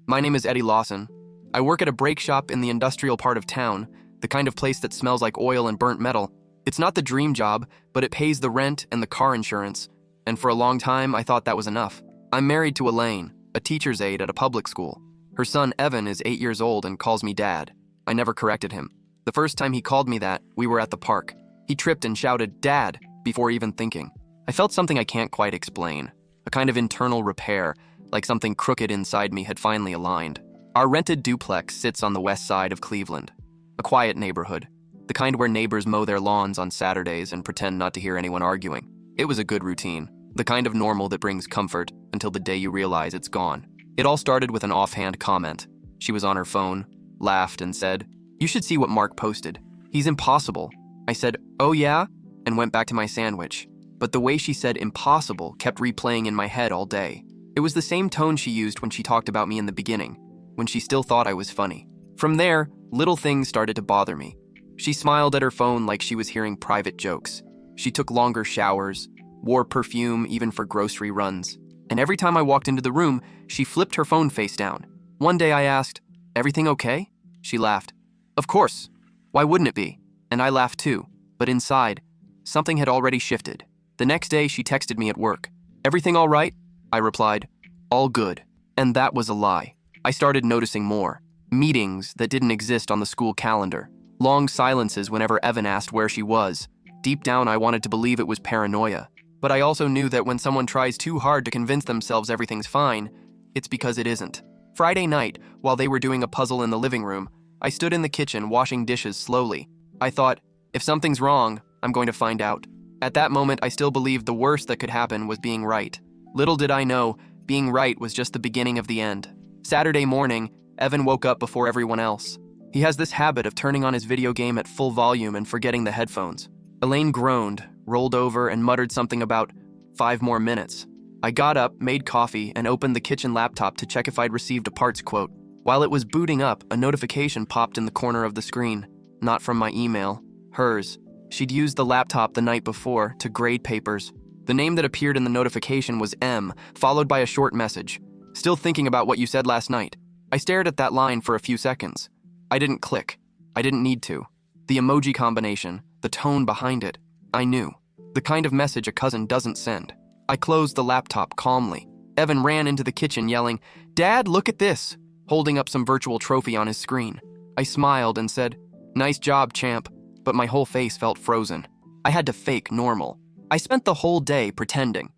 My name is Eddie Lawson. I work at a brake shop in the industrial part of town, the kind of place that smells like oil and burnt metal. It's not the dream job, but it pays the rent and the car insurance, and for a long time I thought that was enough. I'm married to Elaine, a teacher's aide at a public school. Her son Evan is 8 years old and calls me Dad. I never corrected him. The first time he called me that, we were at the park. He tripped and shouted, "Dad," before even thinking. I felt something I can't quite explain, a kind of internal repair, like something crooked inside me had finally aligned. Our rented duplex sits on the west side of Cleveland, a quiet neighborhood, the kind where neighbors mow their lawns on Saturdays and pretend not to hear anyone arguing. It was a good routine, the kind of normal that brings comfort until the day you realize it's gone. It all started with an offhand comment. She was on her phone, laughed, and said, "You should see what Mark posted. He's impossible." I said, "Oh yeah?" and went back to my sandwich. But the way she said impossible kept replaying in my head all day. It was the same tone she used when she talked about me in the beginning, when she still thought I was funny. From there, little things started to bother me. She smiled at her phone like she was hearing private jokes. She took longer showers, wore perfume even for grocery runs. And every time I walked into the room, she flipped her phone face down. One day I asked, "Everything okay?" She laughed. "Of course. Why wouldn't it be?" And I laughed too. But inside, something had already shifted. The next day, she texted me at work. "Everything all right?" I replied, "All good." And that was a lie. I started noticing more. Meetings that didn't exist on the school calendar. Long silences whenever Evan asked where she was. Deep down, I wanted to believe it was paranoia. But I also knew that when someone tries too hard to convince themselves everything's fine, it's because it isn't. Friday night, while they were doing a puzzle in the living room, I stood in the kitchen washing dishes slowly. I thought, if something's wrong, I'm going to find out. At that moment, I still believed the worst that could happen was being right. Little did I know, being right was just the beginning of the end. Saturday morning, Evan woke up before everyone else. He has this habit of turning on his video game at full volume and forgetting the headphones. Elaine groaned, rolled over, and muttered something about 5 more minutes. I got up, made coffee, and opened the kitchen laptop to check if I'd received a parts quote. While it was booting up, a notification popped in the corner of the screen. Not from my email, hers. She'd used the laptop the night before to grade papers. The name that appeared in the notification was M, followed by a short message. "Still thinking about what you said last night." I stared at that line for a few seconds. I didn't click. I didn't need to. The emoji combination, the tone behind it, I knew. The kind of message a cousin doesn't send. I closed the laptop calmly. Evan ran into the kitchen yelling, "Dad, look at this," holding up some virtual trophy on his screen. I smiled and said, "Nice job, champ," but my whole face felt frozen. I had to fake normal. I spent the whole day pretending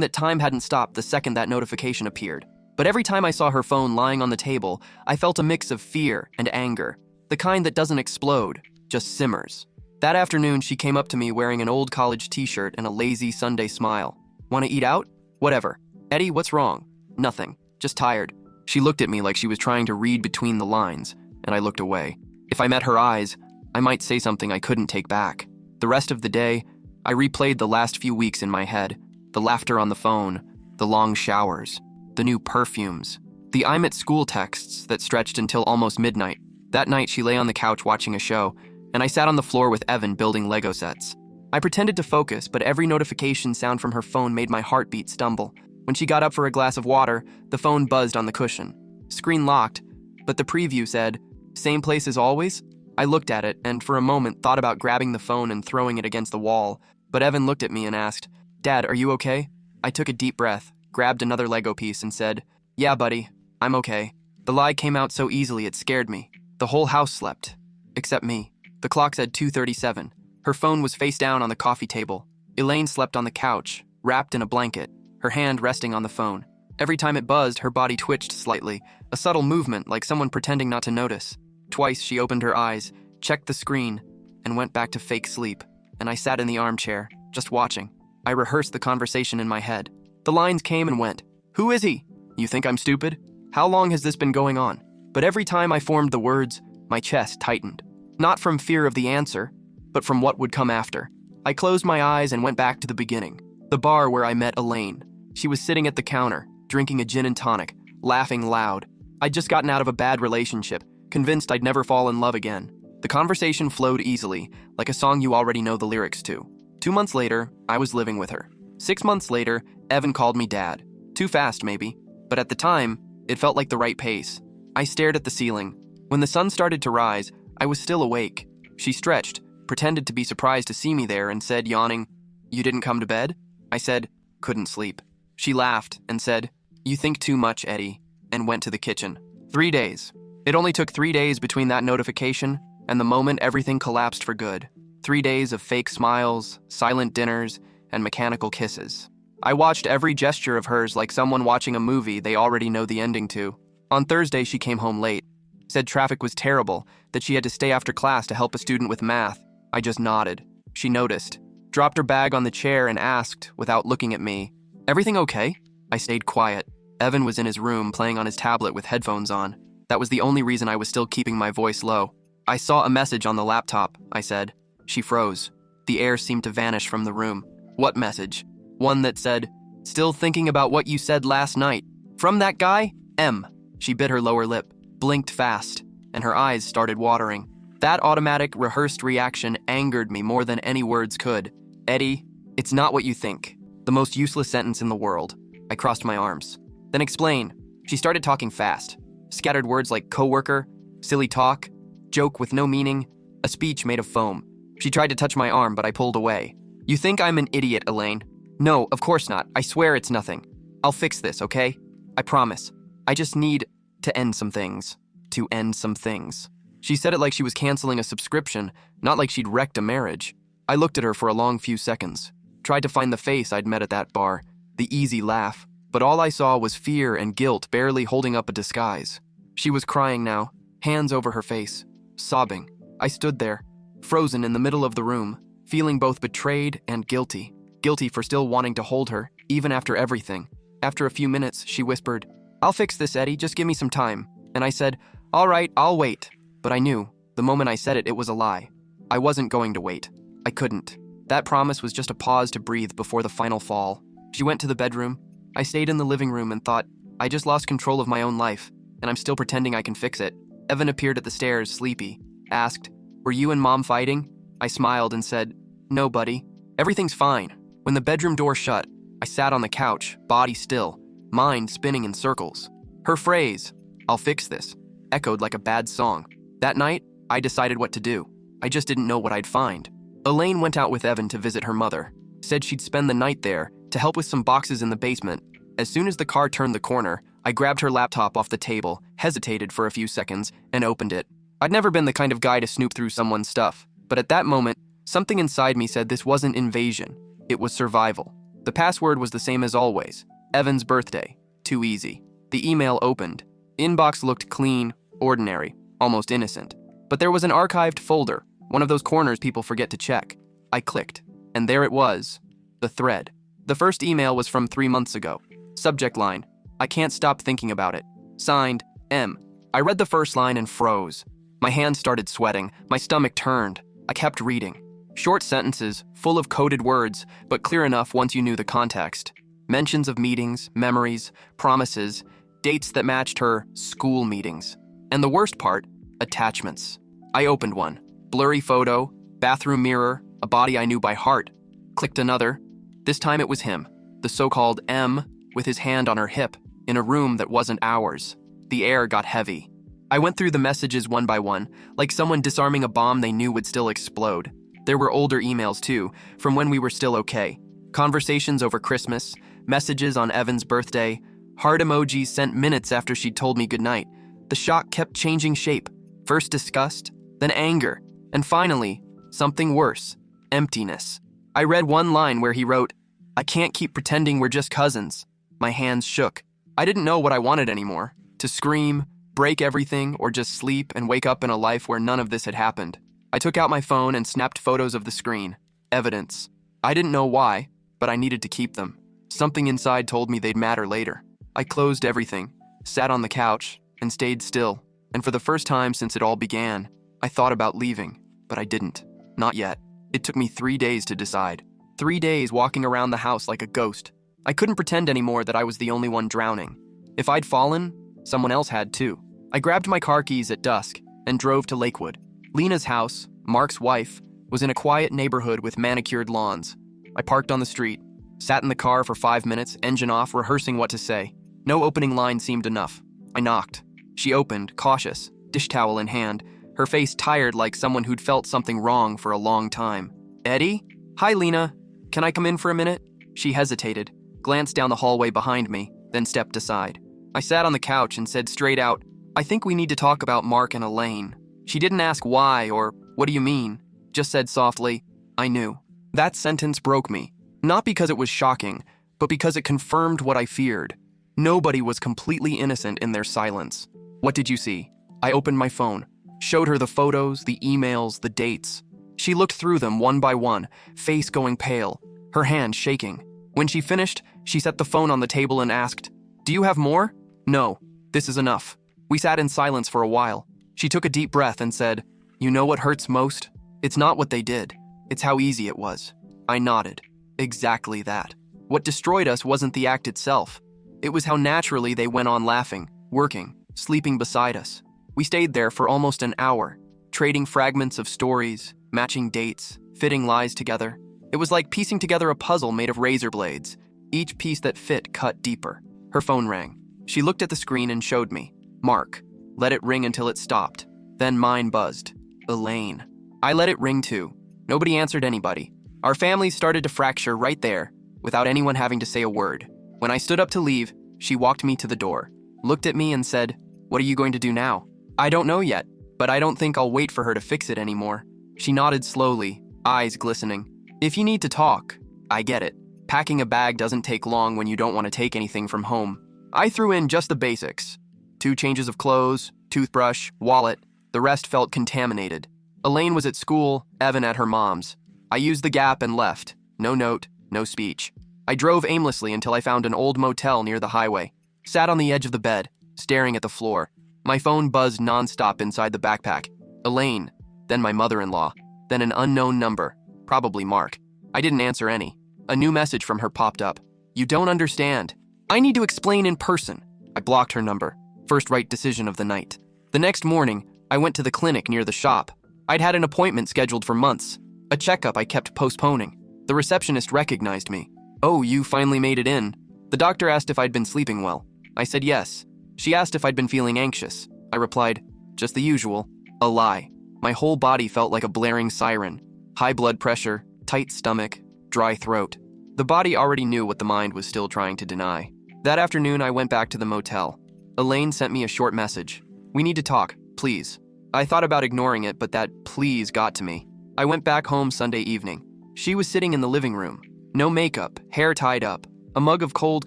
that time hadn't stopped the second that notification appeared. But every time I saw her phone lying on the table, I felt a mix of fear and anger, the kind that doesn't explode, just simmers. That afternoon, she came up to me wearing an old college t-shirt and a lazy Sunday smile. "Want to eat out?" "Whatever." "Eddie, what's wrong?" "Nothing, just tired." She looked at me like she was trying to read between the lines, and I looked away. If I met her eyes, I might say something I couldn't take back. The rest of the day, I replayed the last few weeks in my head. The laughter on the phone, the long showers, the new perfumes, the "I'm at school" texts that stretched until almost midnight. That night, she lay on the couch watching a show, and I sat on the floor with Evan building Lego sets. I pretended to focus, but every notification sound from her phone made my heartbeat stumble. When she got up for a glass of water, the phone buzzed on the cushion. Screen locked, but the preview said, "Same place as always?" I looked at it and for a moment thought about grabbing the phone and throwing it against the wall, but Evan looked at me and asked, "Dad, are you okay?" I took a deep breath, grabbed another Lego piece and said, "Yeah, buddy, I'm okay." The lie came out so easily it scared me. The whole house slept, except me. The clock said 2:37. Her phone was face down on the coffee table. Elaine slept on the couch, wrapped in a blanket, her hand resting on the phone. Every time it buzzed, her body twitched slightly, a subtle movement like someone pretending not to notice. Twice she opened her eyes, checked the screen, and went back to fake sleep, and I sat in the armchair, just watching. I rehearsed the conversation in my head. The lines came and went. "Who is he? You think I'm stupid? How long has this been going on?" But every time I formed the words, my chest tightened. Not from fear of the answer, but from what would come after. I closed my eyes and went back to the beginning. The bar where I met Elaine. She was sitting at the counter, drinking a gin and tonic, laughing loud. I'd just gotten out of a bad relationship, convinced I'd never fall in love again. The conversation flowed easily, like a song you already know the lyrics to. 2 months later, I was living with her. 6 months later, Evan called me Dad. Too fast, maybe. But at the time, It felt like the right pace. I stared at the ceiling. When the sun started to rise, I was still awake. She stretched, pretended to be surprised to see me there, and said, yawning, "You didn't come to bed?" I said, "Couldn't sleep." She laughed and said, "You think too much, Eddie," and went to the kitchen. 3 days. It only took 3 days between that notification and the moment everything collapsed for good. 3 days of fake smiles, silent dinners, and mechanical kisses. I watched every gesture of hers like someone watching a movie they already know the ending to. On Thursday, she came home late. Said traffic was terrible, that she had to stay after class to help a student with math. I just nodded. She noticed, dropped her bag on the chair and asked, without looking at me, "Everything okay?" I stayed quiet. Evan was in his room playing on his tablet with headphones on. That was the only reason I was still keeping my voice low. "I saw a message on the laptop," I said. She froze. The air seemed to vanish from the room. "What message?" "One that said, 'Still thinking about what you said last night.' From that guy? M." She bit her lower lip, blinked fast, and her eyes started watering. That automatic, rehearsed reaction angered me more than any words could. "Eddie, it's not what you think." The most useless sentence in the world. I crossed my arms. "Then explain." She started talking fast. Scattered words like coworker, silly talk, joke with no meaning, a speech made of foam. She tried to touch my arm, but I pulled away. "You think I'm an idiot, Elaine?" "No, of course not. I swear it's nothing. I'll fix this, okay? I promise. I just need to end some things. To end some things." She said it like she was canceling a subscription, not like she'd wrecked a marriage. I looked at her for a long few seconds, tried to find the face I'd met at that bar, the easy laugh, but all I saw was fear and guilt barely holding up a disguise. She was crying now, hands over her face, sobbing. I stood there, frozen in the middle of the room, feeling both betrayed and guilty. Guilty for still wanting to hold her, even after everything. After a few minutes, she whispered, "I'll fix this, Eddie, just give me some time." And I said, "All right, I'll wait." But I knew, the moment I said it, it was a lie. I wasn't going to wait. I couldn't. That promise was just a pause to breathe before the final fall. She went to the bedroom. I stayed in the living room and thought, I just lost control of my own life, and I'm still pretending I can fix it. Evan appeared at the stairs, sleepy, asked, "Were you and Mom fighting?" I smiled and said, "No, buddy. Everything's fine." When the bedroom door shut, I sat on the couch, body still, mind spinning in circles. Her phrase, "I'll fix this," echoed like a bad song. That night, I decided what to do. I just didn't know what I'd find. Elaine went out with Evan to visit her mother. Said she'd spend the night there to help with some boxes in the basement. As soon as the car turned the corner, I grabbed her laptop off the table, hesitated for a few seconds, and opened it. I'd never been the kind of guy to snoop through someone's stuff, but at that moment, something inside me said this wasn't invasion, it was survival. The password was the same as always, Evan's birthday. Too easy. The email opened. Inbox looked clean, ordinary, almost innocent. But there was an archived folder, one of those corners people forget to check. I clicked, and there it was, the thread. The first email was from 3 months ago. Subject line, "I can't stop thinking about it." Signed, M. I read the first line and froze. My hands started sweating, my stomach turned. I kept reading. Short sentences, full of coded words, but clear enough once you knew the context. Mentions of meetings, memories, promises, dates that matched her school meetings. And the worst part, attachments. I opened one. Blurry photo, bathroom mirror, a body I knew by heart. Clicked another. This time it was him, the so-called M, with his hand on her hip, in a room that wasn't ours. The air got heavy. I went through the messages one by one, like someone disarming a bomb they knew would still explode. There were older emails too, from when we were still okay. Conversations over Christmas, messages on Evan's birthday, heart emojis sent minutes after she'd told me goodnight. The shock kept changing shape. First disgust, then anger, and finally, something worse, emptiness. I read one line where he wrote, "I can't keep pretending we're just cousins." My hands shook. I didn't know what I wanted anymore. To scream, break everything, or just sleep and wake up in a life where none of this had happened. I took out my phone and snapped photos of the screen. Evidence. I didn't know why, but I needed to keep them. Something inside told me they'd matter later. I closed everything, sat on the couch, and stayed still. And for the first time since it all began, I thought about leaving, but I didn't. Not yet. It took me 3 days to decide. 3 days walking around the house like a ghost. I couldn't pretend anymore that I was the only one drowning. If I'd fallen, someone else had too. I grabbed my car keys at dusk and drove to Lakewood. Lena's house, Mark's wife, was in a quiet neighborhood with manicured lawns. I parked on the street, sat in the car for 5 minutes, engine off, rehearsing what to say. No opening line seemed enough. I knocked. She opened, cautious, dish towel in hand, her face tired like someone who'd felt something wrong for a long time. Eddie? Hi, Lena. Can I come in for a minute? She hesitated, glanced down the hallway behind me, then stepped aside. I sat on the couch and said straight out, I think we need to talk about Mark and Elaine. She didn't ask why or what do you mean, just said softly, I knew. That sentence broke me, not because it was shocking, but because it confirmed what I feared. Nobody was completely innocent in their silence. What did you see? I opened my phone, showed her the photos, the emails, the dates. She looked through them one by one, face going pale, her hand shaking. When she finished, she set the phone on the table and asked, Do you have more? No, this is enough. We sat in silence for a while. She took a deep breath and said, You know what hurts most? It's not what they did. It's how easy it was. I nodded. Exactly that. What destroyed us wasn't the act itself. It was how naturally they went on laughing, working, sleeping beside us. We stayed there for almost an hour, trading fragments of stories, matching dates, fitting lies together. It was like piecing together a puzzle made of razor blades, each piece that fit cut deeper. Her phone rang. She looked at the screen and showed me. Mark. Let it ring until it stopped. Then mine buzzed. Elaine. I let it ring too. Nobody answered anybody. Our families started to fracture right there, without anyone having to say a word. When I stood up to leave, she walked me to the door, looked at me and said, What are you going to do now? I don't know yet, but I don't think I'll wait for her to fix it anymore. She nodded slowly, eyes glistening. If you need to talk, I get it. Packing a bag doesn't take long when you don't want to take anything from home. I threw in just the basics. 2 changes of clothes, toothbrush, wallet. The rest felt contaminated. Elaine was at school, Evan at her mom's. I used the gap and left. No note, no speech. I drove aimlessly until I found an old motel near the highway. Sat on the edge of the bed, staring at the floor. My phone buzzed nonstop inside the backpack. Elaine, then my mother-in-law, then an unknown number, probably Mark. I didn't answer any. A new message from her popped up. You don't understand. I need to explain in person. I blocked her number. First right decision of the night. The next morning, I went to the clinic near the shop. I'd had an appointment scheduled for months. A checkup I kept postponing. The receptionist recognized me. Oh, you finally made it in. The doctor asked if I'd been sleeping well. I said yes. She asked if I'd been feeling anxious. I replied, just the usual. A lie. My whole body felt like a blaring siren. High blood pressure, tight stomach, dry throat. The body already knew what the mind was still trying to deny. That afternoon, I went back to the motel. Elaine sent me a short message. We need to talk, please. I thought about ignoring it, but that please got to me. I went back home Sunday evening. She was sitting in the living room. No makeup, hair tied up, a mug of cold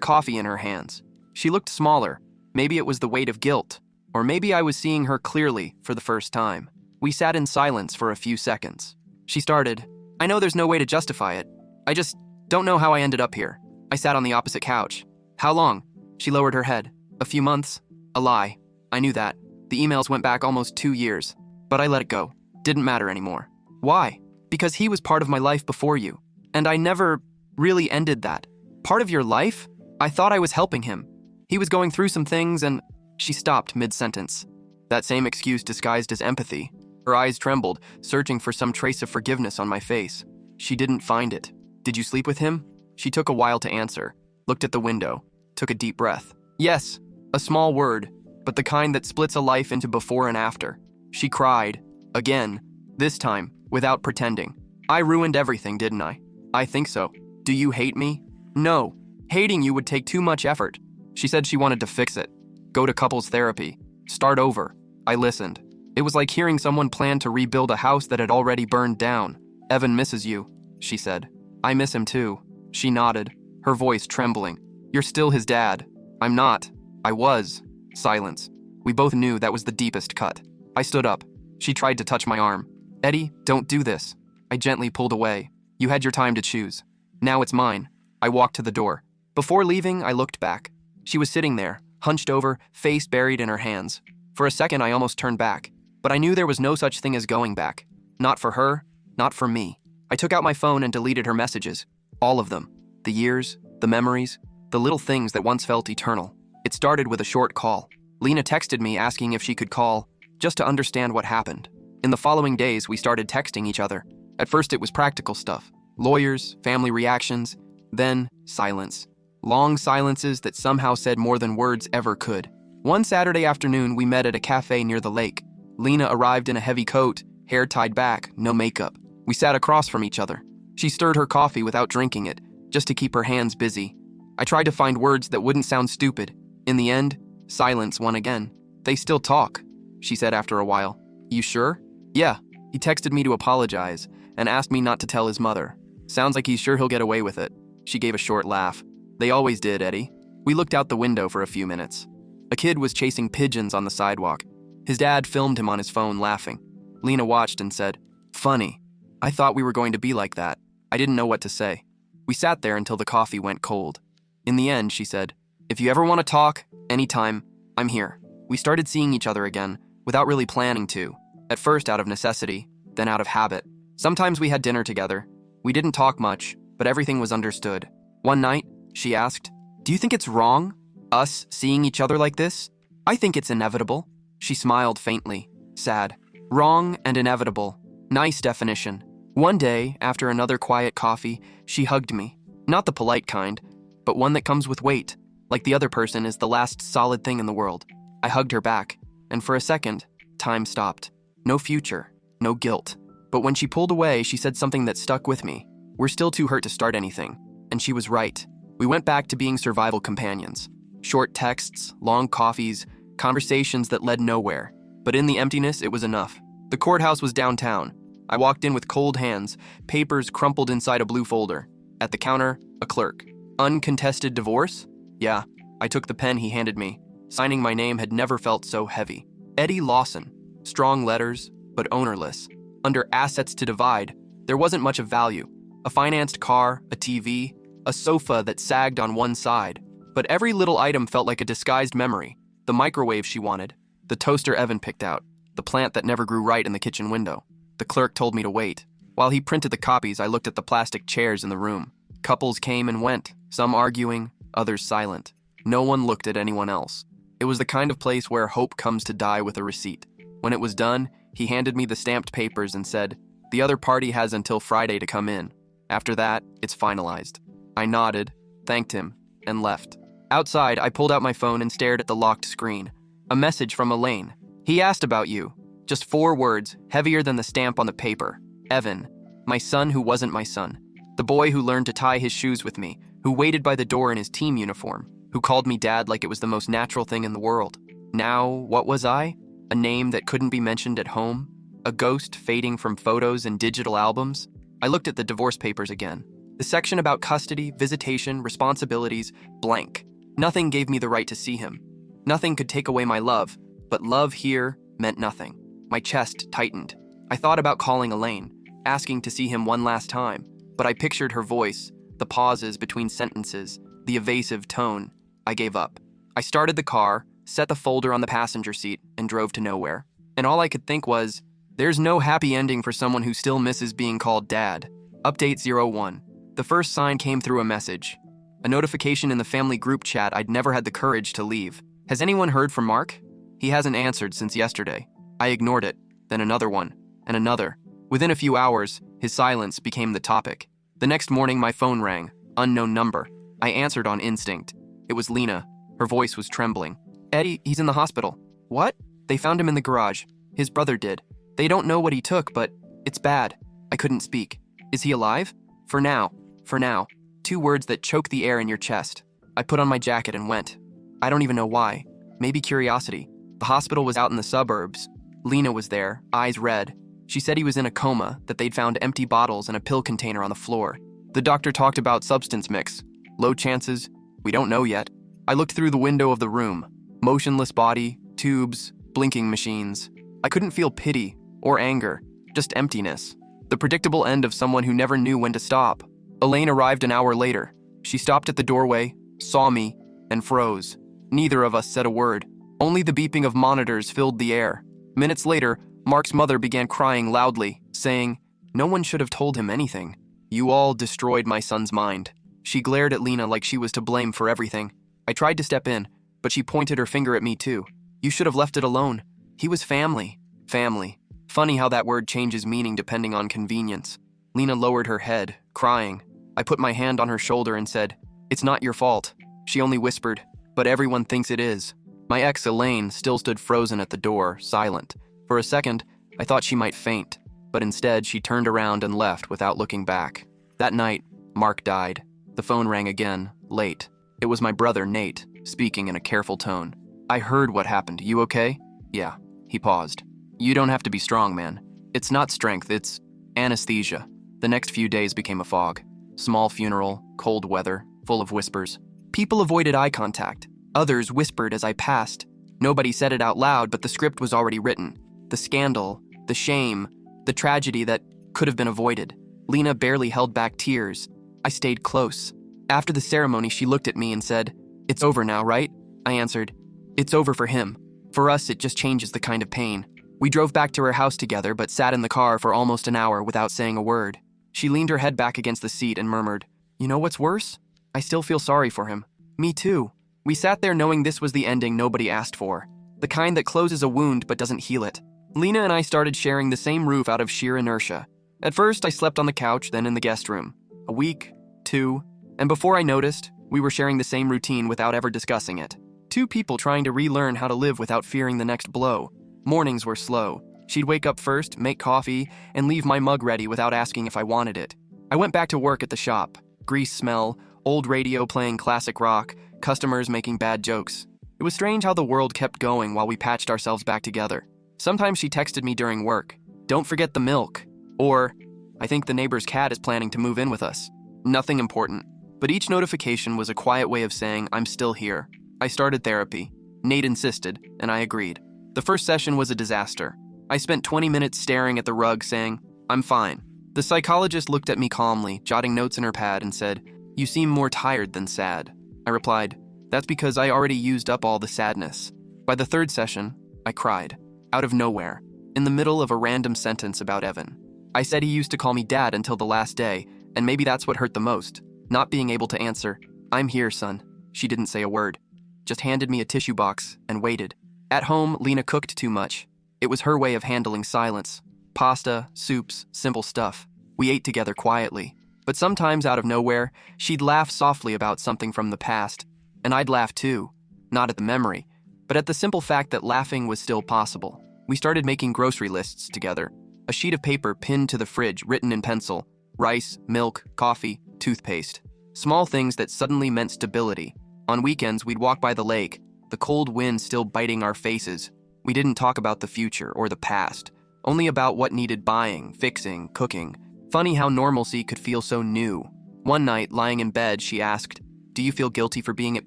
coffee in her hands. She looked smaller. Maybe it was the weight of guilt, or maybe I was seeing her clearly for the first time. We sat in silence for a few seconds. She started, I know there's no way to justify it. I just don't know how I ended up here. I sat on the opposite couch. How long? She lowered her head. A few months. A lie. I knew that. The emails went back almost 2 years. But I let it go. Didn't matter anymore. Why? Because he was part of my life before you. And I never really ended that. Part of your life? I thought I was helping him. He was going through some things and... She stopped mid-sentence. That same excuse disguised as empathy. Her eyes trembled, searching for some trace of forgiveness on my face. She didn't find it. Did you sleep with him? She took a while to answer, looked at the window, took a deep breath. Yes, a small word, but the kind that splits a life into before and after. She cried, again, this time, without pretending. I ruined everything, didn't I? I think so. Do you hate me? No. Hating you would take too much effort. She said she wanted to fix it. Go to couples therapy. Start over. I listened. It was like hearing someone plan to rebuild a house that had already burned down. Evan misses you, she said. I miss him too. She nodded, her voice trembling. You're still his dad. I'm not. I was. Silence. We both knew that was the deepest cut. I stood up. She tried to touch my arm. Eddie, don't do this. I gently pulled away. You had your time to choose. Now it's mine. I walked to the door. Before leaving, I looked back. She was sitting there, hunched over, face buried in her hands. For a second, I almost turned back. But I knew there was no such thing as going back. Not for her, not for me. I took out my phone and deleted her messages. All of them. The years, the memories, the little things that once felt eternal. It started with a short call. Lena texted me asking if she could call, just to understand what happened. In the following days, we started texting each other. At first, it was practical stuff. Lawyers, family reactions, then silence. Long silences that somehow said more than words ever could. One Saturday afternoon, we met at a cafe near the lake. Lena arrived in a heavy coat, hair tied back, no makeup. We sat across from each other. She stirred her coffee without drinking it, just to keep her hands busy. I tried to find words that wouldn't sound stupid. In the end, silence won again. "They still talk," she said after a while. "You sure?" "Yeah. He texted me to apologize and asked me not to tell his mother. Sounds like he's sure he'll get away with it." She gave a short laugh. "They always did, Eddie." We looked out the window for a few minutes. A kid was chasing pigeons on the sidewalk. His dad filmed him on his phone laughing. Lena watched and said, "Funny. I thought we were going to be like that." I didn't know what to say. We sat there until the coffee went cold. In the end, she said, "If you ever want to talk, anytime, I'm here." We started seeing each other again, without really planning to. At first out of necessity, then out of habit. Sometimes we had dinner together. We didn't talk much, but everything was understood. One night, she asked, "Do you think it's wrong, us seeing each other like this?" "I think it's inevitable." She smiled faintly, sad. Wrong and inevitable. Nice definition. One day, after another quiet coffee, she hugged me. Not the polite kind, but one that comes with weight, like the other person is the last solid thing in the world. I hugged her back, and for a second, time stopped. No future, no guilt. But when she pulled away, she said something that stuck with me. "We're still too hurt to start anything." And she was right. We went back to being survival companions. Short texts, long coffees, conversations that led nowhere. But in the emptiness, it was enough. The courthouse was downtown. I walked in with cold hands, papers crumpled inside a blue folder. At the counter, a clerk. "Uncontested divorce?" "Yeah." I took the pen he handed me. Signing my name had never felt so heavy. Eddie Lawson. Strong letters, but ownerless. Under assets to divide, there wasn't much of value. A financed car, a TV, a sofa that sagged on one side. But every little item felt like a disguised memory. The microwave she wanted, the toaster Evan picked out, the plant that never grew right in the kitchen window. The clerk told me to wait. While he printed the copies, I looked at the plastic chairs in the room. Couples came and went, some arguing, others silent. No one looked at anyone else. It was the kind of place where hope comes to die with a receipt. When it was done, he handed me the stamped papers and said, "The other party has until Friday to come in. After that, it's finalized." I nodded, thanked him, and left. Outside, I pulled out my phone and stared at the locked screen. A message from Elaine. "He asked about you." Just 4 words, heavier than the stamp on the paper. "Evan, my son who wasn't my son. The boy who learned to tie his shoes with me, who waited by the door in his team uniform, who called me dad like it was the most natural thing in the world. Now, what was I? A name that couldn't be mentioned at home? A ghost fading from photos and digital albums?" I looked at the divorce papers again. The section about custody, visitation, responsibilities, blank. Nothing gave me the right to see him. Nothing could take away my love, but love here meant nothing. My chest tightened. I thought about calling Elaine, asking to see him one last time, but I pictured her voice, the pauses between sentences, the evasive tone. I gave up. I started the car, set the folder on the passenger seat, and drove to nowhere. And all I could think was, there's no happy ending for someone who still misses being called dad. Update 01. The first sign came through a message. A notification in the family group chat I'd never had the courage to leave. "Has anyone heard from Mark?" He hasn't answered since yesterday. I ignored it, then another one, and another. Within a few hours, his silence became the topic. The next morning, my phone rang. Unknown number. I answered on instinct. It was Lena. Her voice was trembling. "Eddie, he's in the hospital." "What?" "They found him in the garage. His brother did. They don't know what he took, but it's bad." I couldn't speak. "Is he alive?" For now. For now." 2 words that choke the air in your chest. I put on my jacket and went. I don't even know why. Maybe curiosity. The hospital was out in the suburbs. Lena was there, eyes red. She said he was in a coma, that they'd found empty bottles and a pill container on the floor. The doctor talked about substance mix. Low chances. We don't know yet. I looked through the window of the room. Motionless body, tubes, blinking machines. I couldn't feel pity or anger, just emptiness. The predictable end of someone who never knew when to stop. Elaine arrived an hour later. She stopped at the doorway, saw me, and froze. Neither of us said a word. Only the beeping of monitors filled the air. Minutes later, Mark's mother began crying loudly, saying, "No one should have told him anything. You all destroyed my son's mind." She glared at Lena like she was to blame for everything. I tried to step in, but she pointed her finger at me too. "You should have left it alone. He was family." Family. Funny how that word changes meaning depending on convenience. Lena lowered her head, crying. I put my hand on her shoulder and said, "It's not your fault." She only whispered, "But everyone thinks it is." My ex, Elaine, still stood frozen at the door, silent. For a second, I thought she might faint, but instead she turned around and left without looking back. That night, Mark died. The phone rang again, late. It was my brother, Nate, speaking in a careful tone. I heard what happened. You okay? Yeah. He paused. You don't have to be strong, man. It's not strength, it's anesthesia. The next few days became a fog. Small funeral, cold weather, full of whispers. People avoided eye contact. Others whispered as I passed. Nobody said it out loud, but the script was already written. The scandal, the shame, the tragedy that could have been avoided. Lena barely held back tears. I stayed close. After the ceremony, she looked at me and said, "It's over now, right?" I answered, "It's over for him. For us, it just changes the kind of pain." We drove back to her house together, but sat in the car for almost an hour without saying a word. She leaned her head back against the seat and murmured, "You know what's worse? I still feel sorry for him." Me too. We sat there knowing this was the ending nobody asked for. The kind that closes a wound but doesn't heal it. Lena and I started sharing the same roof out of sheer inertia. At first, I slept on the couch, then in the guest room. A week, 2, and before I noticed, we were sharing the same routine without ever discussing it. 2 people trying to relearn how to live without fearing the next blow. Mornings were slow. She'd wake up first, make coffee, and leave my mug ready without asking if I wanted it. I went back to work at the shop. Grease smell, old radio playing classic rock, customers making bad jokes. It was strange how the world kept going while we patched ourselves back together. Sometimes she texted me during work, "Don't forget the milk," or, "I think the neighbor's cat is planning to move in with us." Nothing important, but each notification was a quiet way of saying, "I'm still here." I started therapy. Nate insisted, and I agreed. The first session was a disaster. I spent 20 minutes staring at the rug saying, "I'm fine." The psychologist looked at me calmly, jotting notes in her pad, and said, "You seem more tired than sad." I replied, "That's because I already used up all the sadness." By the third session, I cried. Out of nowhere, in the middle of a random sentence about Evan. I said he used to call me dad until the last day, and maybe that's what hurt the most. Not being able to answer, "I'm here, son." She didn't say a word, just handed me a tissue box and waited. At home, Lena cooked too much. It was her way of handling silence. Pasta, soups, simple stuff. We ate together quietly. But sometimes out of nowhere, she'd laugh softly about something from the past, and I'd laugh too. Not at the memory, but at the simple fact that laughing was still possible. We started making grocery lists together. A sheet of paper pinned to the fridge, written in pencil. Rice, milk, coffee, toothpaste. Small things that suddenly meant stability. On weekends, we'd walk by the lake, the cold wind still biting our faces. We didn't talk about the future or the past, only about what needed buying, fixing, cooking. Funny how normalcy could feel so new. One night, lying in bed, she asked, "Do you feel guilty for being at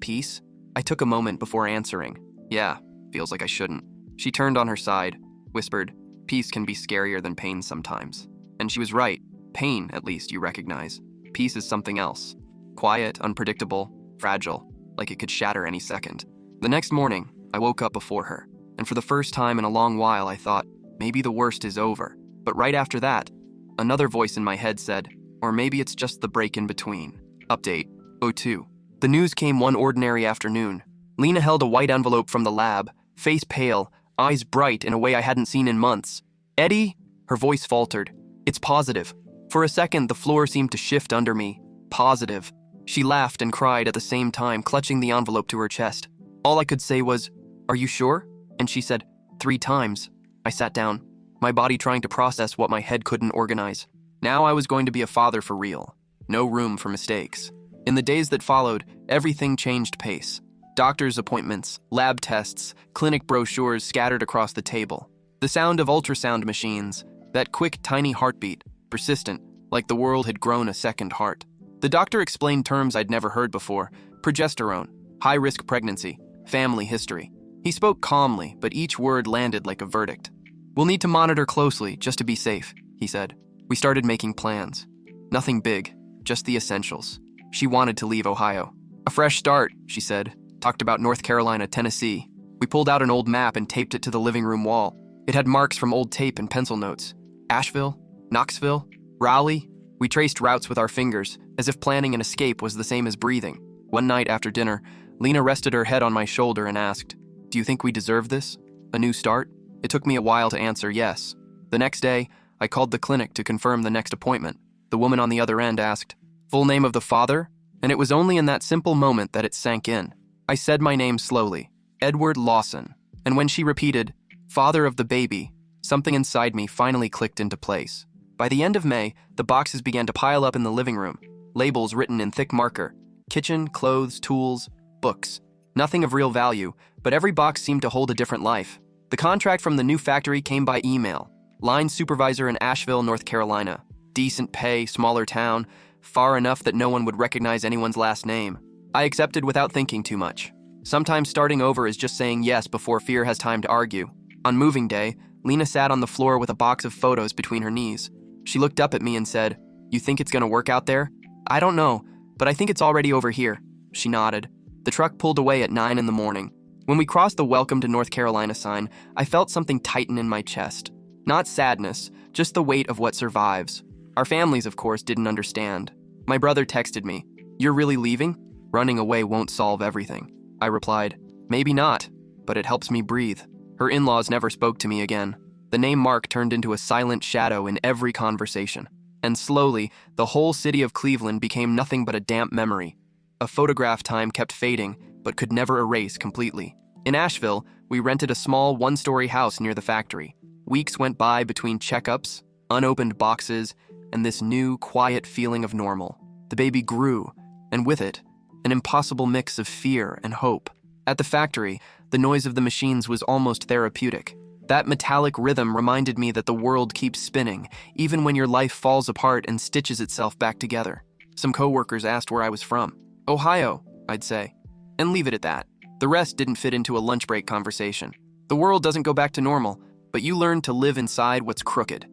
peace?" I took a moment before answering. "Yeah, feels like I shouldn't." She turned on her side, whispered, "Peace can be scarier than pain sometimes." And she was right. Pain, at least, you recognize. Peace is something else. Quiet, unpredictable, fragile, like it could shatter any second. The next morning, I woke up before her, and for the first time in a long while I thought, maybe the worst is over. But right after that, another voice in my head said, or maybe it's just the break in between. Update, 02. The news came one ordinary afternoon. Lena held a white envelope from the lab, face pale, eyes bright in a way I hadn't seen in months. "Eddie?" Her voice faltered. "It's positive." For a second, the floor seemed to shift under me. Positive. She laughed and cried at the same time, clutching the envelope to her chest. All I could say was, "Are you sure?" And she said, 3 times. I sat down, my body trying to process what my head couldn't organize. Now I was going to be a father for real. No room for mistakes. In the days that followed, everything changed pace. Doctor's appointments, lab tests, clinic brochures scattered across the table. The sound of ultrasound machines, that quick, tiny heartbeat, persistent, like the world had grown a second heart. The doctor explained terms I'd never heard before: progesterone, high-risk pregnancy, family history. He spoke calmly, but each word landed like a verdict. "We'll need to monitor closely, just to be safe," he said. We started making plans. Nothing big, just the essentials. She wanted to leave Ohio. "A fresh start," she said. Talked about North Carolina, Tennessee. We pulled out an old map and taped it to the living room wall. It had marks from old tape and pencil notes. Asheville, Knoxville, Raleigh. We traced routes with our fingers, as if planning an escape was the same as breathing. One night after dinner, Lena rested her head on my shoulder and asked, "Do you think we deserve this? A new start?" It took me a while to answer yes. The next day, I called the clinic to confirm the next appointment. The woman on the other end asked, "Full name of the father?" And it was only in that simple moment that it sank in. I said my name slowly. Edward Lawson. And when she repeated, father of the baby, something inside me finally clicked into place. By the end of May, the boxes began to pile up in the living room. Labels written in thick marker. Kitchen, clothes, tools, books. Nothing of real value, but every box seemed to hold a different life. The contract from the new factory came by email. Line supervisor in Asheville, North Carolina. Decent pay, smaller town, far enough that no one would recognize anyone's last name. I accepted without thinking too much. Sometimes starting over is just saying yes before fear has time to argue. On moving day, Lena sat on the floor with a box of photos between her knees. She looked up at me and said, "You think it's gonna work out there?" "I don't know, but I think it's already over here." She nodded. The truck pulled away at 9 in the morning. When we crossed the Welcome to North Carolina sign, I felt something tighten in my chest. Not sadness, just the weight of what survives. Our families, of course, didn't understand. My brother texted me, "You're really leaving? Running away won't solve everything." I replied, "Maybe not, but it helps me breathe." Her in-laws never spoke to me again. The name Mark turned into a silent shadow in every conversation. And slowly, the whole city of Cleveland became nothing but a damp memory. A photograph time kept fading, but could never erase completely. In Asheville, we rented a small one-story house near the factory. Weeks went by between checkups, unopened boxes, and this new, quiet feeling of normal. The baby grew, and with it, an impossible mix of fear and hope. At the factory, the noise of the machines was almost therapeutic. That metallic rhythm reminded me that the world keeps spinning, even when your life falls apart and stitches itself back together. Some coworkers asked where I was from. "Ohio," I'd say, and leave it at that. The rest didn't fit into a lunch break conversation. The world doesn't go back to normal, but you learn to live inside what's crooked.